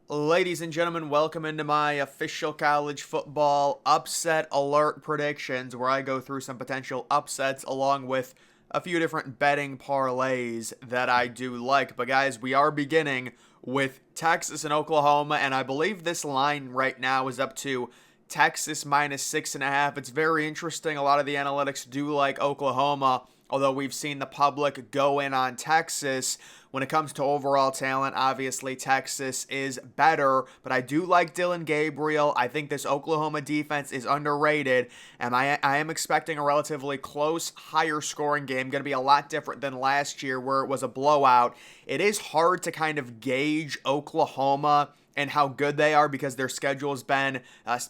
Ladies and gentlemen, welcome into my official college football upset alert predictions, where I go through some potential upsets along with a few different betting parlays that I do like. But guys, we are beginning with Texas and Oklahoma, and I believe this line right now is up to Texas minus 6.5. It's very interesting. A lot of the analytics do like Oklahoma, although we've seen the public go in on Texas. When it comes to overall talent, obviously Texas is better, but I do like Dylan Gabriel. I think this Oklahoma defense is underrated, and I am expecting a relatively close, higher scoring game. Going to be a lot different than last year where it was a blowout. It is hard to kind of gauge Oklahoma and how good they are because their schedule has been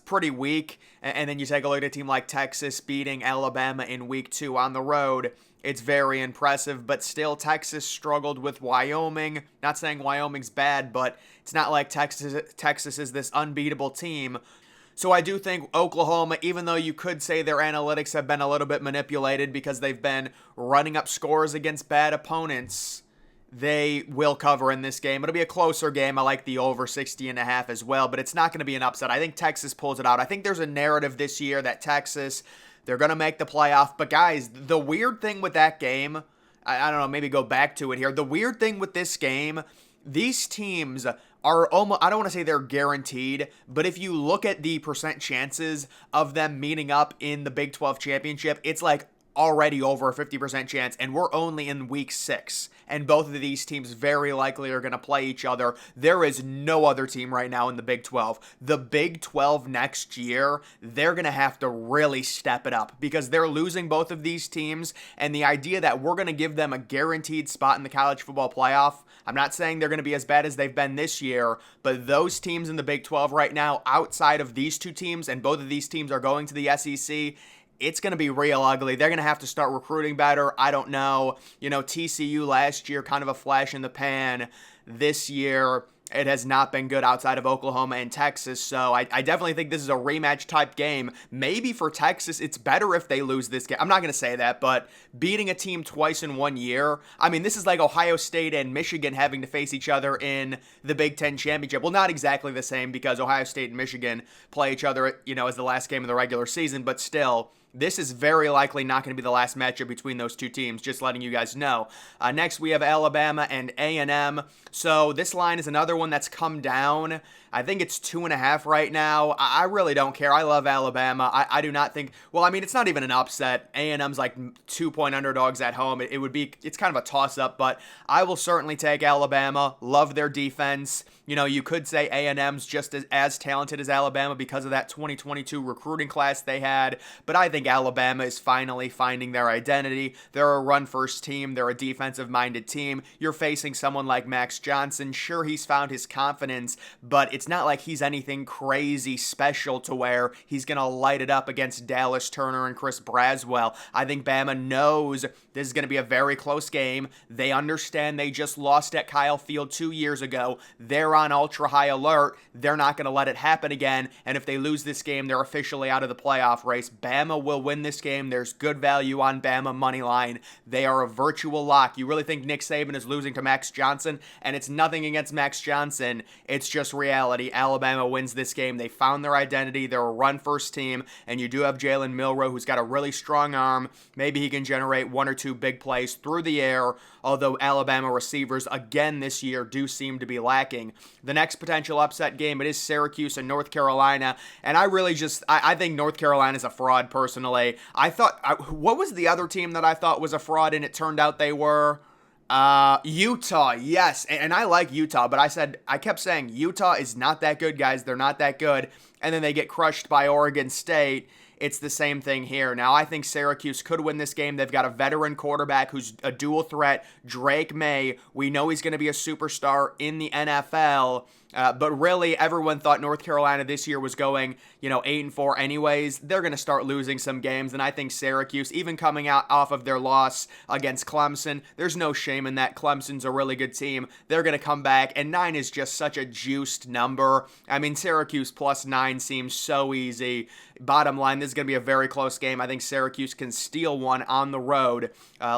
pretty weak. And then you take a look at a team like Texas beating Alabama in week 2 on the road. It's very impressive, but still Texas struggled with Wyoming. Not saying Wyoming's bad, but it's not like Texas is this unbeatable team. So I do think Oklahoma, even though you could say their analytics have been a little bit manipulated because they've been running up scores against bad opponents, they will cover in this game. It'll be a closer game. I like the over 60.5 as well, but it's not going to be an upset. I think Texas pulls it out. I think there's a narrative this year that Texas, they're going to make the playoff. But guys, the weird thing with that game, I don't know, maybe go back to it here. The weird thing with this game, these teams are almost, I don't want to say they're guaranteed, but if you look at the percent chances of them meeting up in the Big 12 championship, it's like already over a 50% chance, and we're only in week 6, and both of these teams very likely are going to play each other. There is no other team right now in the Big 12. The Big 12 next year, they're going to have to really step it up because they're losing both of these teams, and the idea that we're going to give them a guaranteed spot in the college football playoff, I'm not saying they're going to be as bad as they've been this year, but those teams in the Big 12 right now, outside of these two teams, and both of these teams are going to the SEC, it's going to be real ugly. They're going to have to start recruiting better. I don't know. TCU last year, kind of a flash in the pan. This year, it has not been good outside of Oklahoma and Texas. So I definitely think this is a rematch type game. Maybe for Texas, it's better if they lose this game. I'm not going to say that, but beating a team twice in 1 year, I mean, this is like Ohio State and Michigan having to face each other in the Big Ten championship. Well, not exactly the same because Ohio State and Michigan play each other, as the last game of the regular season, but still, this is very likely not going to be the last matchup between those two teams, just letting you guys know. Next, we have Alabama and A&M. So this line is another one that's come down. I think it's 2.5 right now. I really don't care. I love Alabama. I do not think, well, I mean, it's not even an upset. A&M's like 2-point underdogs at home. It's kind of a toss-up, but I will certainly take Alabama. Love their defense. You could say A&M's just as talented as Alabama because of that 2022 recruiting class they had, but I think Alabama is finally finding their identity. They're a run-first team. They're a defensive-minded team. You're facing someone like Max Johnson. Sure, he's found his confidence, but it's not like he's anything crazy special to where he's going to light it up against Dallas Turner and Chris Braswell. I think Bama knows this is going to be a very close game. They understand they just lost at Kyle Field 2 years ago. They're on ultra high alert. They're not going to let it happen again, and if they lose this game, they're officially out of the playoff race. Bama will win this game. There's good value on Bama money line. They are a virtual lock. You really think Nick Saban is losing to Max Johnson? And it's nothing against Max Johnson. It's just reality. Alabama wins this game. They found their identity. They're a run-first team, and you do have Jalen Milroe, who's got a really strong arm. Maybe he can generate 1 or 2 big plays through the air, although Alabama receivers, again this year, do seem to be lacking. The next potential upset game, it is Syracuse and North Carolina, and I think North Carolina is a fraud, personally. What was the other team that I thought was a fraud, and it turned out they were? Utah, yes, and I like Utah, but I kept saying Utah is not that good, guys. They're not that good, and then they get crushed by Oregon State. It's the same thing here. Now, I think Syracuse could win this game. They've got a veteran quarterback who's a dual threat, Drake May. We know he's going to be a superstar in the NFL. But really, everyone thought North Carolina this year was going, 8-4 anyways. They're going to start losing some games, and I think Syracuse, even coming out off of their loss against Clemson, there's no shame in that. Clemson's a really good team. They're going to come back, and 9 is just such a juiced number. I mean, Syracuse plus 9 seems so easy. Bottom line, this is going to be a very close game. I think Syracuse can steal one on the road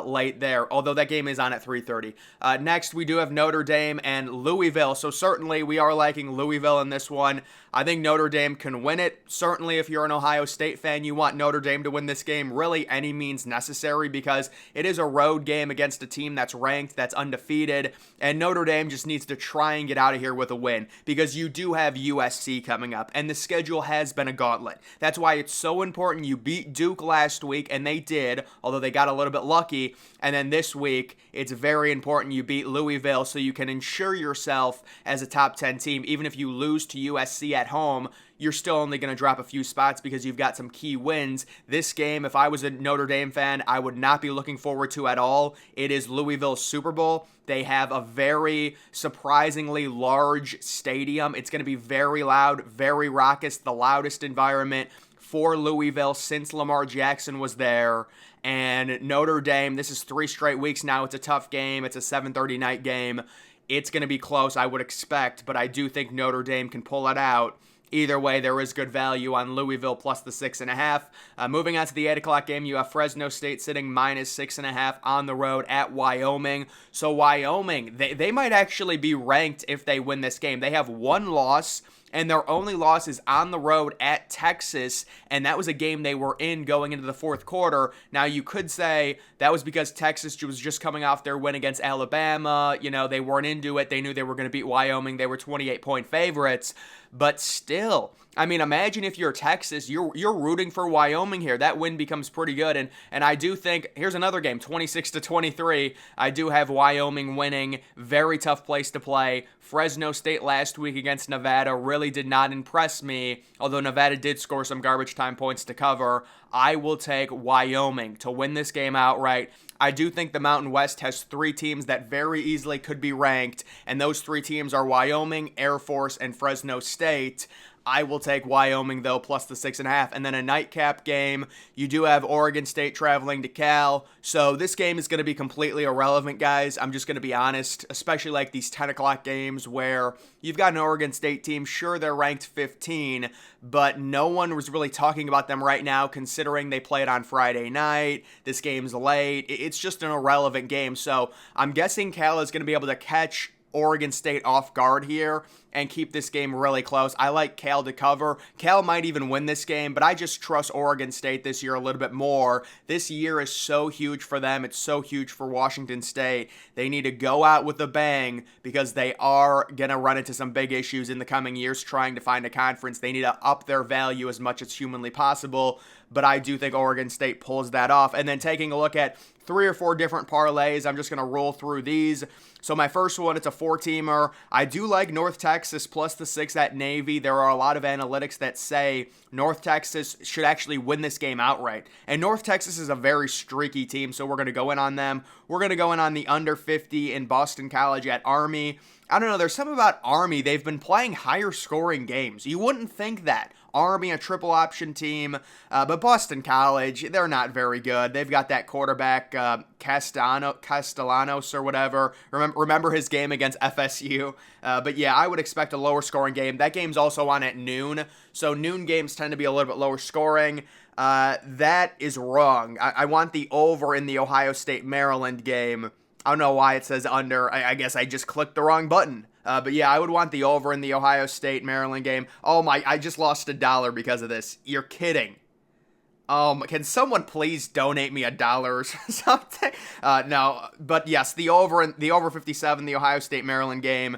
late there, although that game is on at 3:30. Next, we do have Notre Dame and Louisville. So certainly we are liking Louisville in this one. I think Notre Dame can win it. Certainly, if you're an Ohio State fan, you want Notre Dame to win this game, really any means necessary, because it is a road game against a team that's ranked, that's undefeated, and Notre Dame just needs to try and get out of here with a win, because you do have USC coming up, and the schedule has been a gauntlet. That's why it's so important you beat Duke last week, and they did, although they got a little bit lucky, and then this week, it's very important you beat Louisville so you can ensure yourself as a top 10 team. Even if you lose to USC at home, you're still only going to drop a few spots because you've got some key wins. This game, if I was a Notre Dame fan, I would not be looking forward to at all. It is Louisville's Super Bowl. They have a very surprisingly large stadium. It's going to be very loud, very raucous, the loudest environment for Louisville since Lamar Jackson was there. And Notre Dame, this is 3 straight weeks now. It's a tough game. It's a 7:30 night game. It's going to be close, I would expect, but I do think Notre Dame can pull it out. Either way, there is good value on Louisville plus the 6.5. Moving on to the 8 o'clock game, you have Fresno State sitting minus 6.5 on the road at Wyoming. So Wyoming, they might actually be ranked if they win this game. They have one loss, and their only loss is on the road at Texas, and that was a game they were in going into the fourth quarter. Now, you could say that was because Texas was just coming off their win against Alabama. You know, they weren't into it. They knew they were going to beat Wyoming. They were 28-point favorites. But still, I mean, imagine if you're Texas, you're rooting for Wyoming here. That win becomes pretty good. And I do think, here's another game, 26-23. I do have Wyoming winning. Very tough place to play. Fresno State last week against Nevada really did not impress me, although Nevada did score some garbage time points to cover. I will take Wyoming to win this game outright. I do think the Mountain West has 3 teams that very easily could be ranked, and those 3 teams are Wyoming, Air Force, and Fresno State. I will take Wyoming, though, plus the 6.5. And then a nightcap game. You do have Oregon State traveling to Cal. So this game is going to be completely irrelevant, guys. I'm just going to be honest, especially like these 10 o'clock games where you've got an Oregon State team. Sure, they're ranked 15, but no one was really talking about them right now considering they played on Friday night. This game's late. It's just an irrelevant game. So I'm guessing Cal is going to be able to catch Oregon State off guard here and keep this game really close. I like Cal to cover. Cal might even win this game, but I just trust Oregon State this year a little bit more. This year is so huge for them. It's so huge for Washington State. They need to go out with a bang because they are going to run into some big issues in the coming years trying to find a conference. They need to up their value as much as humanly possible, but I do think Oregon State pulls that off. And then taking a look at 3 or 4 different parlays, I'm just going to roll through these. So my first one, it's a 4-teamer. I do like North Texas plus the 6 at Navy. There are a lot of analytics that say North Texas should actually win this game outright. And North Texas is a very streaky team, so we're going to go in on them. We're going to go in on the under 50 in Boston College at Army. I don't know, there's something about Army. They've been playing higher scoring games. You wouldn't think that. Army, a triple option team, but Boston College, they're not very good. They've got that quarterback, Castellanos or whatever. Remember his game against FSU? But yeah, I would expect a lower scoring game. That game's also on at noon, so noon games tend to be a little bit lower scoring. That is wrong. I want the over in the Ohio State-Maryland game. I don't know why it says under. I guess I just clicked the wrong button. But yeah, I would want the over in the Ohio State-Maryland game. Oh my, I just lost $1 because of this. You're kidding. Can someone please donate me $1 or something? No, but yes, the over 57, the Ohio State-Maryland game.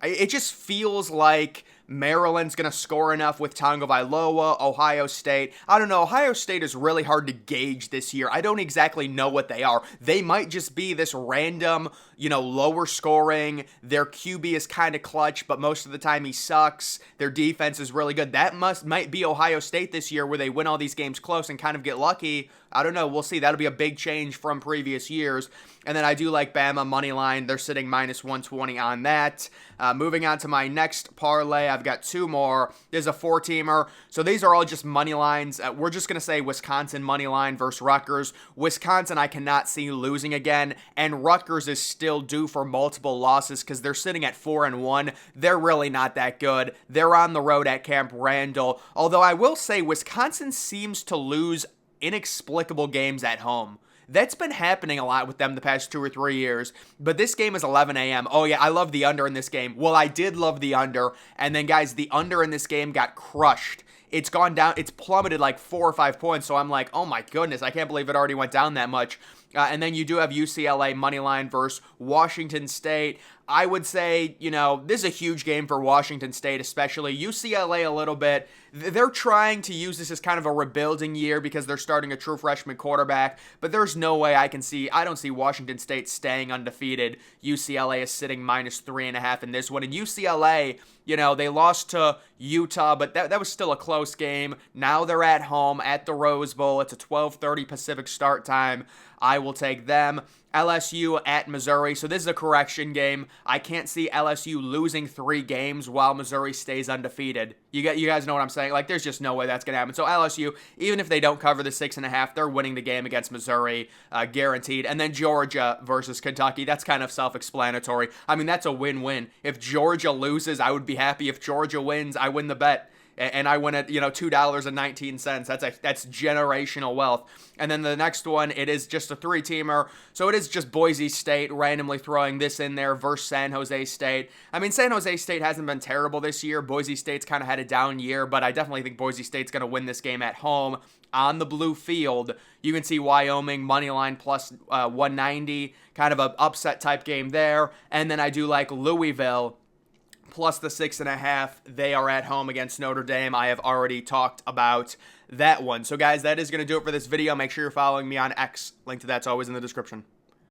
It just feels like Maryland's going to score enough with Tagovailoa, Ohio State. I don't know. Ohio State is really hard to gauge this year. I don't exactly know what they are. They might just be this random, lower scoring. Their QB is kind of clutch, but most of the time he sucks. Their defense is really good. That might be Ohio State this year where they win all these games close and kind of get lucky. I don't know. We'll see. That'll be a big change from previous years. And then I do like Bama money line. They're sitting minus 120 on that. Moving on to my next parlay, I've got two more. There's a 4-teamer. So these are all just money lines. We're just going to say Wisconsin money line versus Rutgers. Wisconsin I cannot see losing again, and Rutgers is still due for multiple losses because they're sitting at 4-1. They're really not that good. They're on the road at Camp Randall. Although I will say Wisconsin seems to lose inexplicable games at home. That's been happening a lot with them the past 2 or 3 years. But this game is 11 a.m. Oh, yeah, I love the under in this game. Well, I did love the under. And then, guys, the under in this game got crushed. It's gone down. It's plummeted like 4 or 5 points. So I'm like, oh, my goodness, I can't believe it already went down that much. And then you do have UCLA money line versus Washington State. I would say, this is a huge game for Washington State, especially UCLA a little bit. They're trying to use this as kind of a rebuilding year because they're starting a true freshman quarterback, but there's no way I don't see Washington State staying undefeated. UCLA is sitting -3.5 in this one. And UCLA, they lost to Utah, but that was still a close game. Now they're at home at the Rose Bowl. It's a 12:30 Pacific start time. I will take them. LSU at Missouri. So this is a correction game. I can't see LSU losing 3 games while Missouri stays undefeated. You guys know what I'm saying? Like, there's just no way that's going to happen. So LSU, even if they don't cover the 6.5, they're winning the game against Missouri, guaranteed. And then Georgia versus Kentucky. That's kind of self-explanatory. I mean, that's a win-win. If Georgia loses, I would be happy. If Georgia wins, I win the bet. And I win at, $2.19. That's generational wealth. And then the next one, it is just a 3-teamer. So it is just Boise State randomly throwing this in there versus San Jose State. I mean, San Jose State hasn't been terrible this year. Boise State's kind of had a down year, but I definitely think Boise State's going to win this game at home on the blue field. You can see Wyoming money line plus 190, kind of an upset type game there. And then I do like Louisville plus the 6.5. They are at home against Notre Dame. I have already talked about that one. So guys, that is going to do it for this video. Make sure you're following me on X. Link to that's always in the description.